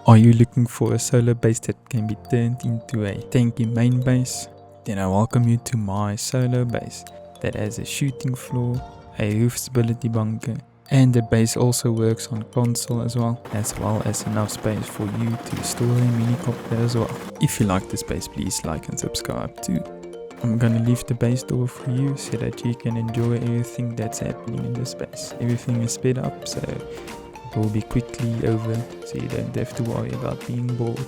Are you looking for a solar base that can be turned into a tanky main base? Then I welcome you to my solar base that has a shooting floor, a roof stability bunker, and the base also works on console as well as enough space for you to store a mini copter as well. If you like this base, please like and subscribe too. I'm gonna leave the base door for you so that you can enjoy everything that's happening in this base. Everything is sped up, so it will be quickly over, so you don't have to worry about being bored.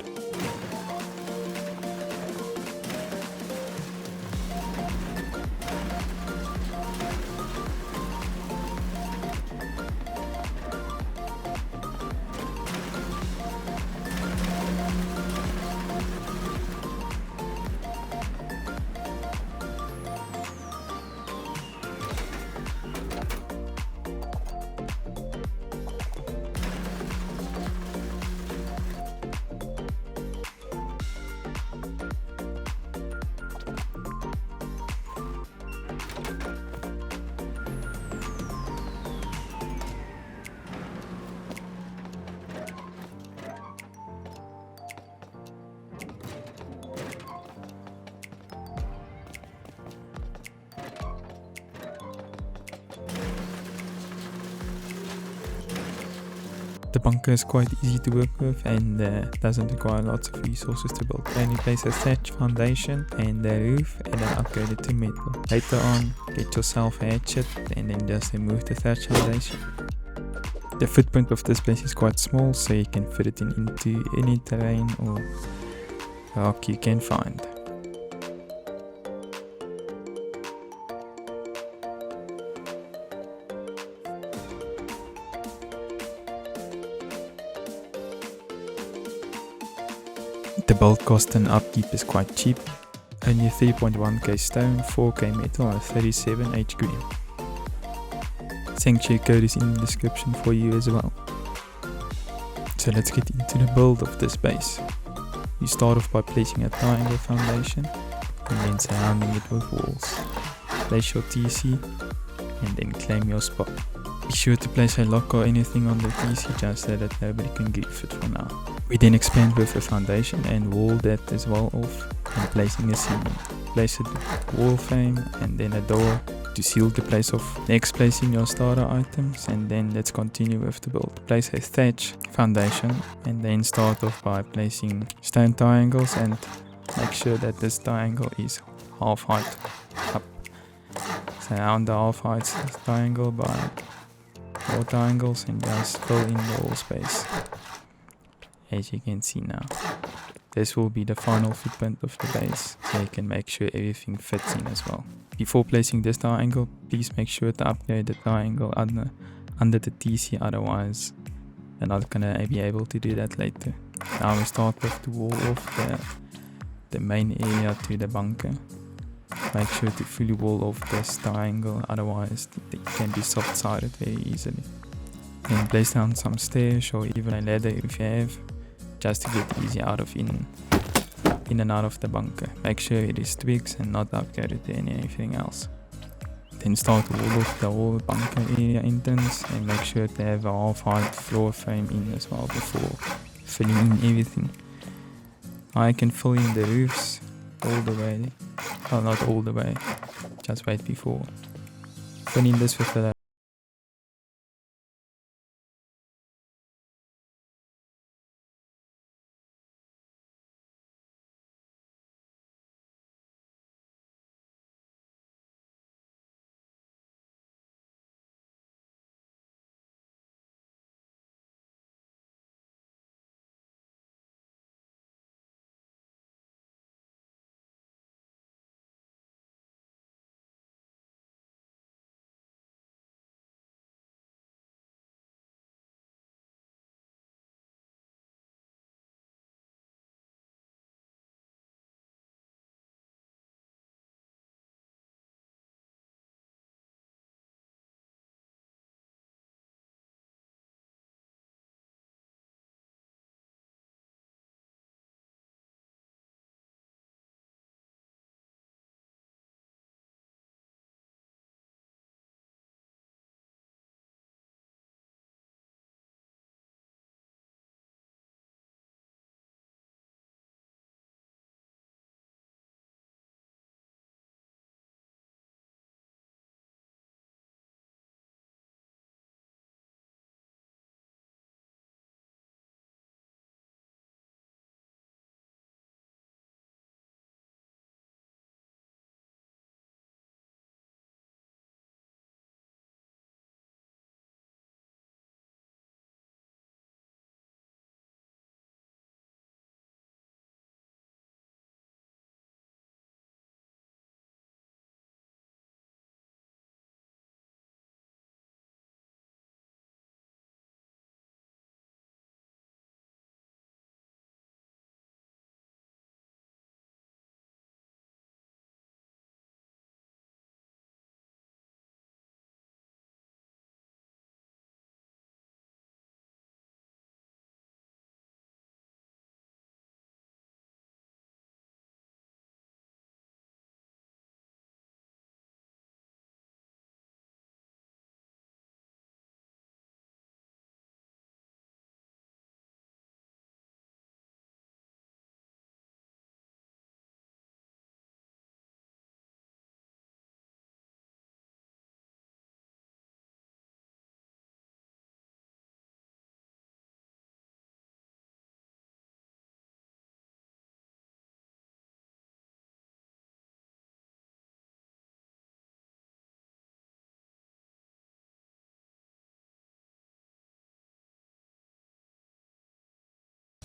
The bunker is quite easy to work with and doesn't require lots of resources to build. Only place a thatch foundation and a roof and then upgrade it to metal. Later on, get yourself a hatchet and then just remove the thatch foundation. The footprint of this place is quite small, so you can fit it into any terrain or rock you can find. The build cost and upkeep is quite cheap, only 3.1k stone, 4k metal and 37h green. Sanctuary code is in the description for you as well. So let's get into the build of this base. You start off by placing a triangle foundation and then surrounding it with walls. Place your TC and then claim your spot. Be sure to place a lock or anything on the TC just so that nobody can grief it for now. We then expand with a foundation and wall that as well off and placing a ceiling. Place a wall frame and then a door to seal the place off. Next, placing your starter items and then let's continue with the build. Place a thatch foundation and then start off by placing stone triangles and make sure that this triangle is half height up. Surround the half height triangle by 4 triangles and just fill in the wall space. As you can see now, this will be the final footprint of the base, so you can make sure everything fits in as well. Before placing this triangle, please make sure to upgrade the triangle under the TC, otherwise you're not gonna be able to do that later. Now we start with the wall off the main area to the bunker. Make sure to fully wall off this triangle, otherwise it can be soft-sided very easily. Then place down some stairs or even a ladder if you have, just to get easy in and out of the bunker. Make sure it is twigs and not upgraded to anything else. Then start to wall off the whole bunker area entrance and make sure to have a half-height floor frame in as well before filling in everything. I can fill in the roofs all the way, well not all the way, just wait before filling this with the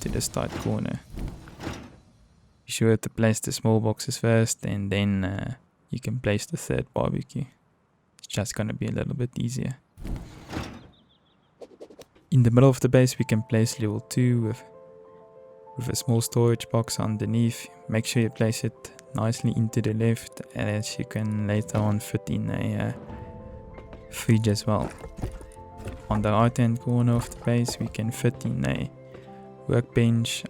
to this tight corner. Be sure to place the small boxes first, and then you can place the third barbecue. It's just gonna be a little bit easier. In the middle of the base we can place level 2 with a small storage box underneath. Make sure you place it nicely into the left, as you can later on fit in a fridge as well. On the right hand corner of the base we can fit in a workbench,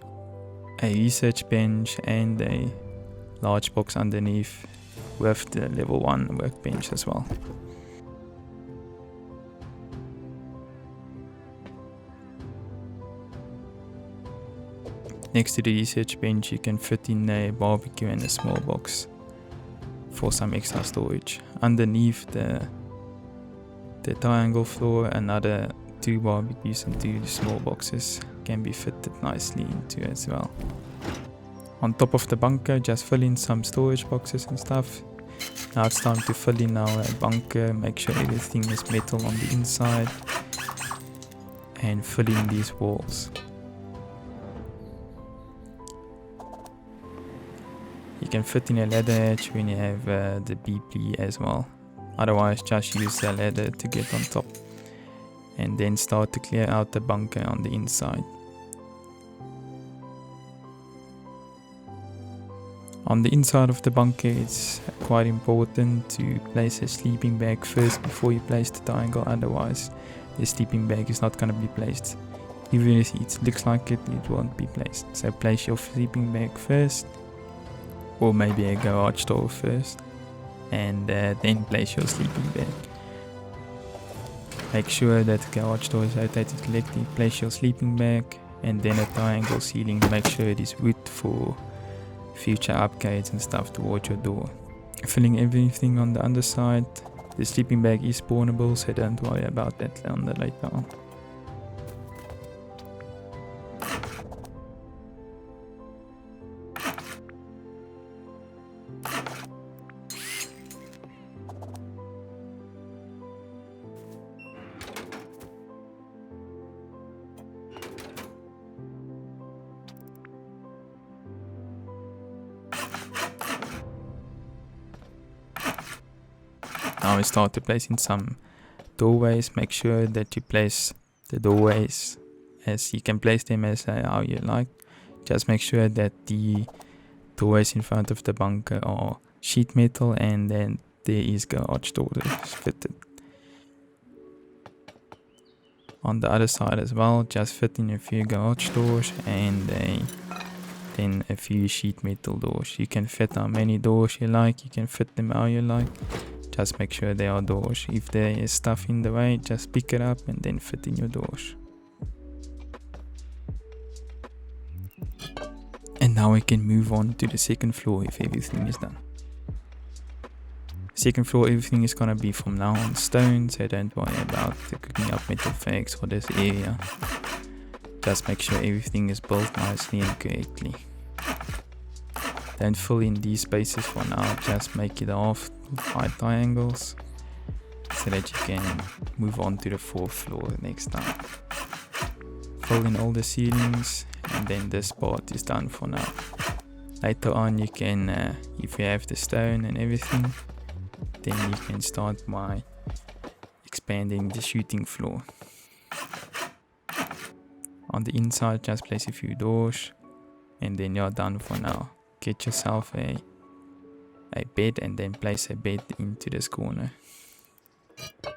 a research bench and a large box underneath with the level 1 workbench as well. Next to the research bench you can fit in a barbecue and a small box for some extra storage. Underneath the triangle floor, another 2 barbecues and 2 small boxes can be fitted nicely into as well. On top of the bunker just fill in some storage boxes and stuff. Now it's time to fill in our bunker. Make sure everything is metal on the inside and fill in these walls. You can fit in a ladder edge when you have the BP as well. Otherwise just use the ladder to get on top and then start to clear out the bunker on the inside. On the inside of the bunker it's quite important to place a sleeping bag first before you place the triangle, otherwise the sleeping bag is not going to be placed. Even if it looks like it won't be placed. So place your sleeping bag first, or maybe a garage door first, and then place your sleeping bag. Make sure that the garage door is rotated correctly. Place your sleeping bag and then a triangle ceiling. Make sure it is wood for future upgrades and stuff towards your door. Filling everything on the underside. The sleeping bag is spawnable, so don't worry about that later on. Now we start to place in some doorways. Make sure that you place the doorways as you can place them as how you like. Just make sure that the doorways in front of the bunker are sheet metal and then there is garage doors fitted. On the other side as well, just fit in a few garage doors and then a few sheet metal doors. You can fit how many doors you like, you can fit them how you like. Just make sure they are doors. If there is stuff in the way, just pick it up and then fit in your doors. And now we can move on to the second floor if everything is done. Second floor, everything is gonna be from now on stone, so don't worry about cooking up metal frags for this area. Just make sure everything is built nicely and correctly. Don't fill in these spaces for now, just make it half high triangles so that you can move on to the 4th floor next time. Fill in all the ceilings and then this part is done for now. Later on you can, if you have the stone and everything, then you can start by expanding the shooting floor. On the inside just place a few doors and then you're done for now. Get yourself a bed and then place a bed into this corner,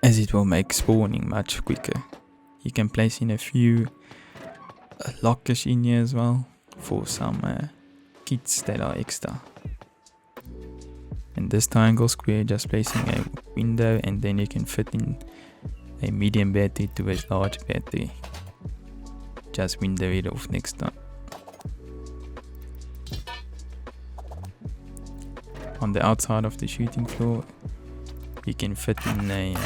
as it will make spawning much quicker. You can place in a few lockers in here as well for some kits that are extra. In this triangle square just placing a window and then you can fit in a medium battery to a large battery. Just window it off next time. On the outside of the shooting floor you can fit in a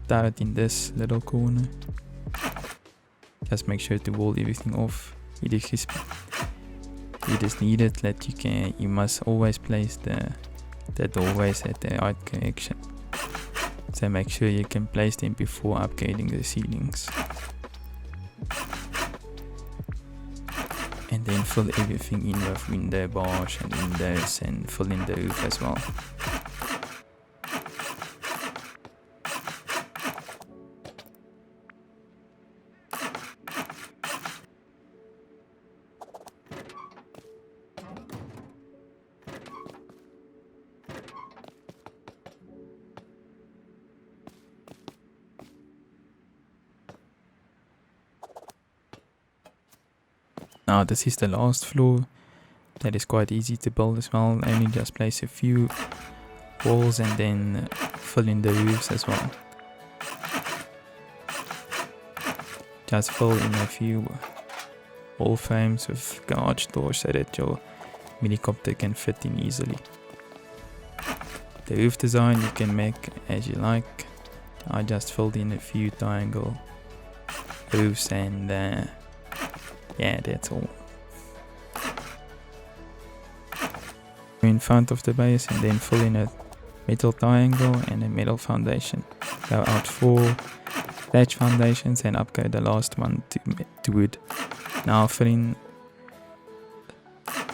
turret in this little corner. Just make sure to wall everything off. It is needed that you must always place the doorways at the right correction. So make sure you can place them before upgrading the ceilings. and then fill everything in with window bars and windows, and fill in the roof as well. Now this is the last floor. That is quite easy to build as well. Only just place a few walls and then fill in the roofs as well. Just fill in a few wall frames with garage doors so that your minicopter can fit in easily. The roof design you can make as you like. I just filled in a few triangle roofs and yeah, that's all. In front of the base and then fill in a metal triangle and a metal foundation. Go out 4 thatch foundations and upgrade the last one to wood. Now fill in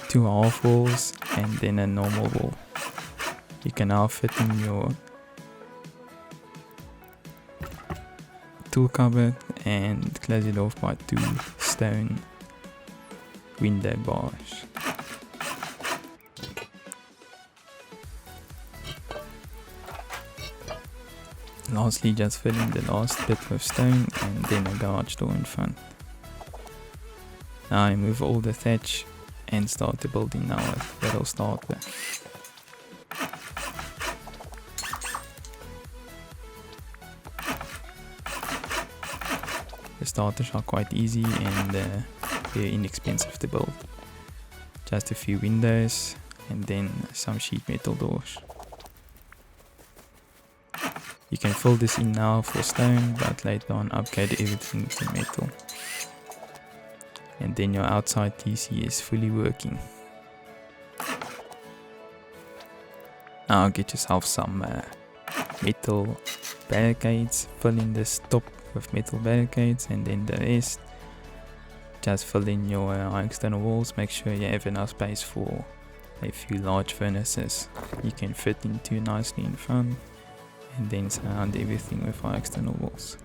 2 half walls and then a normal wall. You can now fit in your tool cupboard and close it off by 2 stone window bars. Lastly, just fill in the last bit with stone and then a garage door in front. Now remove all the thatch and start the building now with little starter. The starters are quite easy and very inexpensive to build. Just a few windows and then some sheet metal doors. You can fill this in now for stone, but later on upgrade everything to metal. And then your outside TC is fully working. Now get yourself some metal barricades, fill in this top with metal barricades, and then the rest just fill in your external walls. Make sure you have enough space for a few large furnaces you can fit into nicely in front, and then surround everything with our external walls.